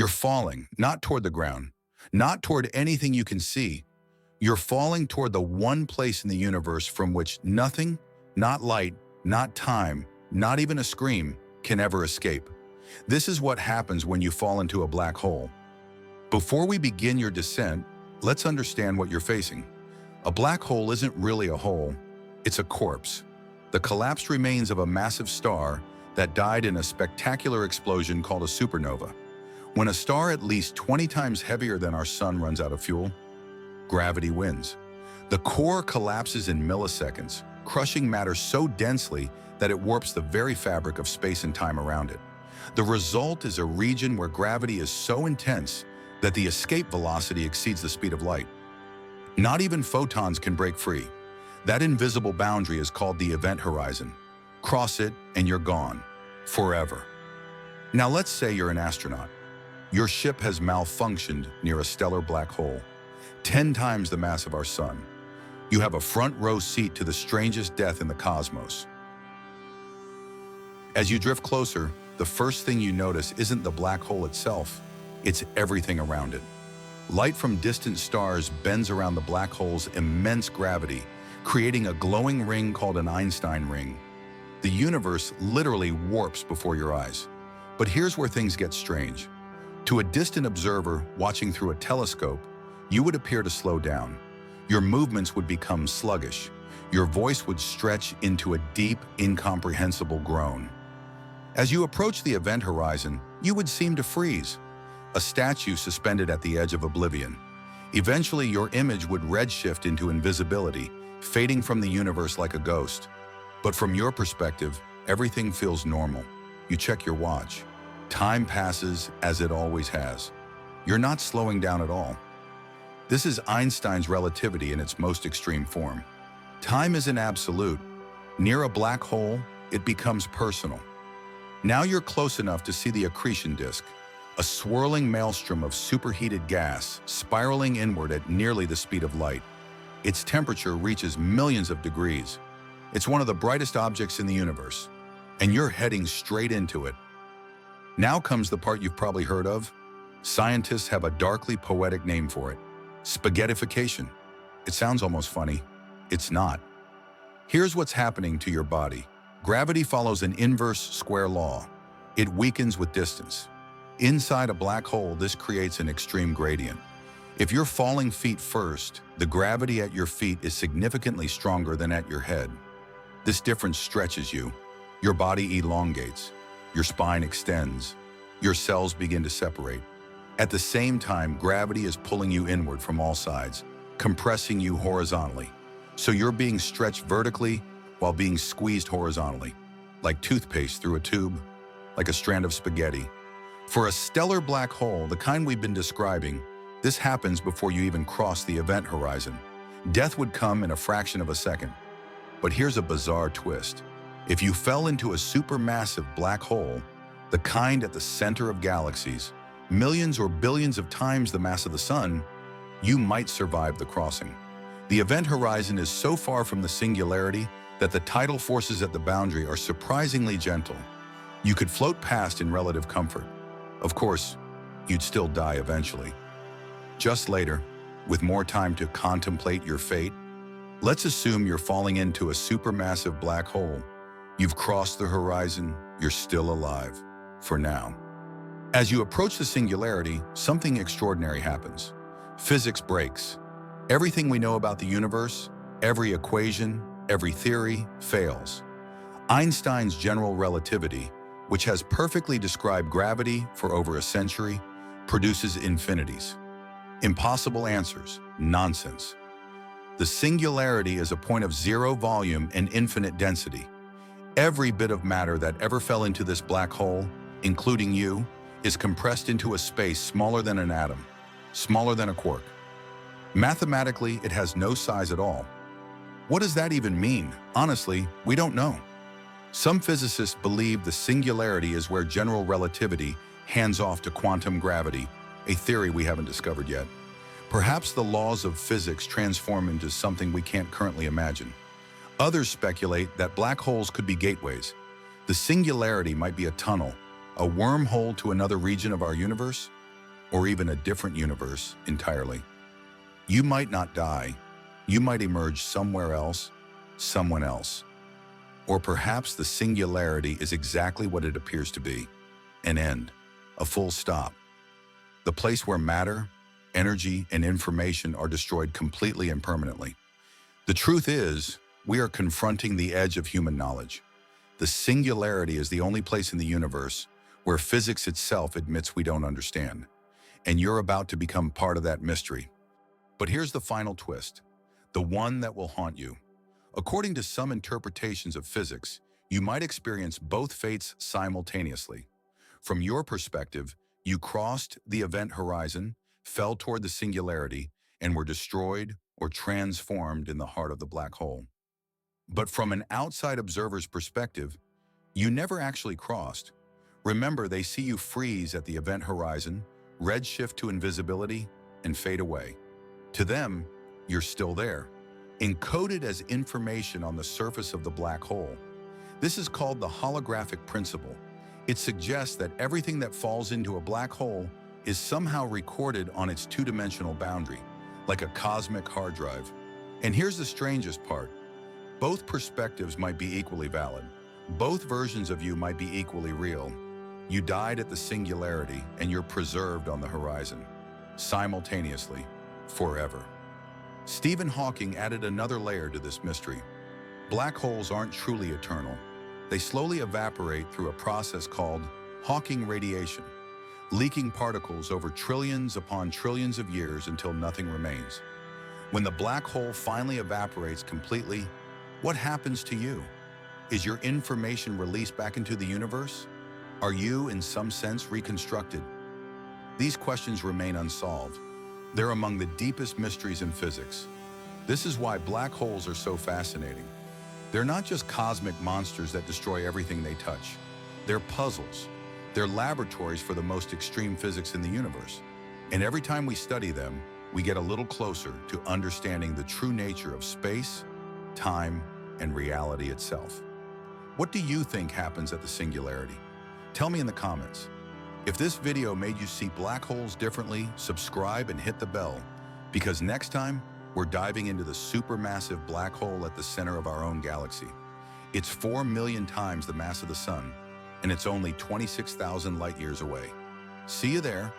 You're falling, not toward the ground, not toward anything you can see. You're falling toward the one place in the universe from which nothing, not light, not time, not even a scream, can ever escape. This is what happens when you fall into a black hole. Before we begin your descent, let's understand what you're facing. A black hole isn't really a hole, it's a corpse. The collapsed remains of a massive star that died in a spectacular explosion called a supernova. When a star at least 20 times heavier than our sun runs out of fuel, gravity wins. The core collapses in milliseconds, crushing matter so densely that it warps the very fabric of space and time around it. The result is a region where gravity is so intense that the escape velocity exceeds the speed of light. Not even photons can break free. That invisible boundary is called the event horizon. Cross it and you're gone, forever. Now let's say you're an astronaut. Your ship has malfunctioned near a stellar black hole, 10 times the mass of our sun. You have a front row seat to the strangest death in the cosmos. As you drift closer, the first thing you notice isn't the black hole itself, it's everything around it. Light from distant stars bends around the black hole's immense gravity, creating a glowing ring called an Einstein ring. The universe literally warps before your eyes. But here's where things get strange. To a distant observer watching through a telescope, you would appear to slow down. Your movements would become sluggish. Your voice would stretch into a deep, incomprehensible groan. As you approach the event horizon, you would seem to freeze, a statue suspended at the edge of oblivion. Eventually, your image would redshift into invisibility, fading from the universe like a ghost. But from your perspective, everything feels normal. You check your watch. Time passes as it always has. You're not slowing down at all. This is Einstein's relativity in its most extreme form. Time isn't absolute. Near a black hole, it becomes personal. Now you're close enough to see the accretion disk, a swirling maelstrom of superheated gas spiraling inward at nearly the speed of light. Its temperature reaches millions of degrees. It's one of the brightest objects in the universe, and you're heading straight into it. Now comes the part you've probably heard of. Scientists have a darkly poetic name for it: spaghettification. It sounds almost funny. It's not. Here's what's happening to your body. Gravity follows an inverse square law. It weakens with distance. Inside a black hole, this creates an extreme gradient. If you're falling feet first, the gravity at your feet is significantly stronger than at your head. This difference stretches you. Your body elongates. Your spine extends. Your cells begin to separate. At the same time, gravity is pulling you inward from all sides, compressing you horizontally. So you're being stretched vertically while being squeezed horizontally, like toothpaste through a tube, like a strand of spaghetti. For a stellar black hole, the kind we've been describing, this happens before you even cross the event horizon. Death would come in a fraction of a second. But here's a bizarre twist. If you fell into a supermassive black hole, the kind at the center of galaxies, millions or billions of times the mass of the sun, you might survive the crossing. The event horizon is so far from the singularity that the tidal forces at the boundary are surprisingly gentle. You could float past in relative comfort. Of course, you'd still die eventually. Just later, with more time to contemplate your fate, let's assume you're falling into a supermassive black hole. You've crossed the horizon, you're still alive, for now. As you approach the singularity, something extraordinary happens. Physics breaks. Everything we know about the universe, every equation, every theory, fails. Einstein's general relativity, which has perfectly described gravity for over a century, produces infinities. Impossible answers, nonsense. The singularity is a point of zero volume and infinite density. Every bit of matter that ever fell into this black hole, including you, is compressed into a space smaller than an atom, smaller than a quark. Mathematically, it has no size at all. What does that even mean? Honestly, we don't know. Some physicists believe the singularity is where general relativity hands off to quantum gravity, a theory we haven't discovered yet. Perhaps the laws of physics transform into something we can't currently imagine. Others speculate that black holes could be gateways. The singularity might be a tunnel, a wormhole to another region of our universe. or even a different universe entirely. You might not die. You might emerge somewhere else, someone else. Or perhaps the singularity is exactly what it appears to be, an end, a full stop. The place where matter, energy, and information are destroyed completely and permanently. The truth is, we are confronting the edge of human knowledge. The singularity is the only place in the universe where physics itself admits we don't understand. And you're about to become part of that mystery. But here's the final twist, the one that will haunt you. According to some interpretations of physics, you might experience both fates simultaneously. From your perspective, you crossed the event horizon, fell toward the singularity, and were destroyed or transformed in the heart of the black hole. But from an outside observer's perspective, you never actually crossed. Remember, they see you freeze at the event horizon, redshift to invisibility, and fade away. To them, you're still there, encoded as information on the surface of the black hole. This is called the holographic principle. It suggests that everything that falls into a black hole is somehow recorded on its two-dimensional boundary, like a cosmic hard drive. And here's the strangest part. Both perspectives might be equally valid. Both versions of you might be equally real. You died at the singularity, and you're preserved on the horizon, simultaneously, forever. Stephen Hawking added another layer to this mystery. Black holes aren't truly eternal. They slowly evaporate through a process called Hawking radiation, leaking particles over trillions upon trillions of years until nothing remains. When the black hole finally evaporates completely, what happens to you? Is your information released back into the universe? Are you, in some sense, reconstructed? These questions remain unsolved. They're among the deepest mysteries in physics. This is why black holes are so fascinating. They're not just cosmic monsters that destroy everything they touch. They're puzzles. They're laboratories for the most extreme physics in the universe. And every time we study them, we get a little closer to understanding the true nature of space, time, and reality itself. What do you think happens at the singularity? Tell me in the comments. If this video made you see black holes differently, subscribe and hit the bell, because next time, we're diving into the supermassive black hole at the center of our own galaxy. It's 4 million times the mass of the sun, and it's only 26,000 light years away. See you there.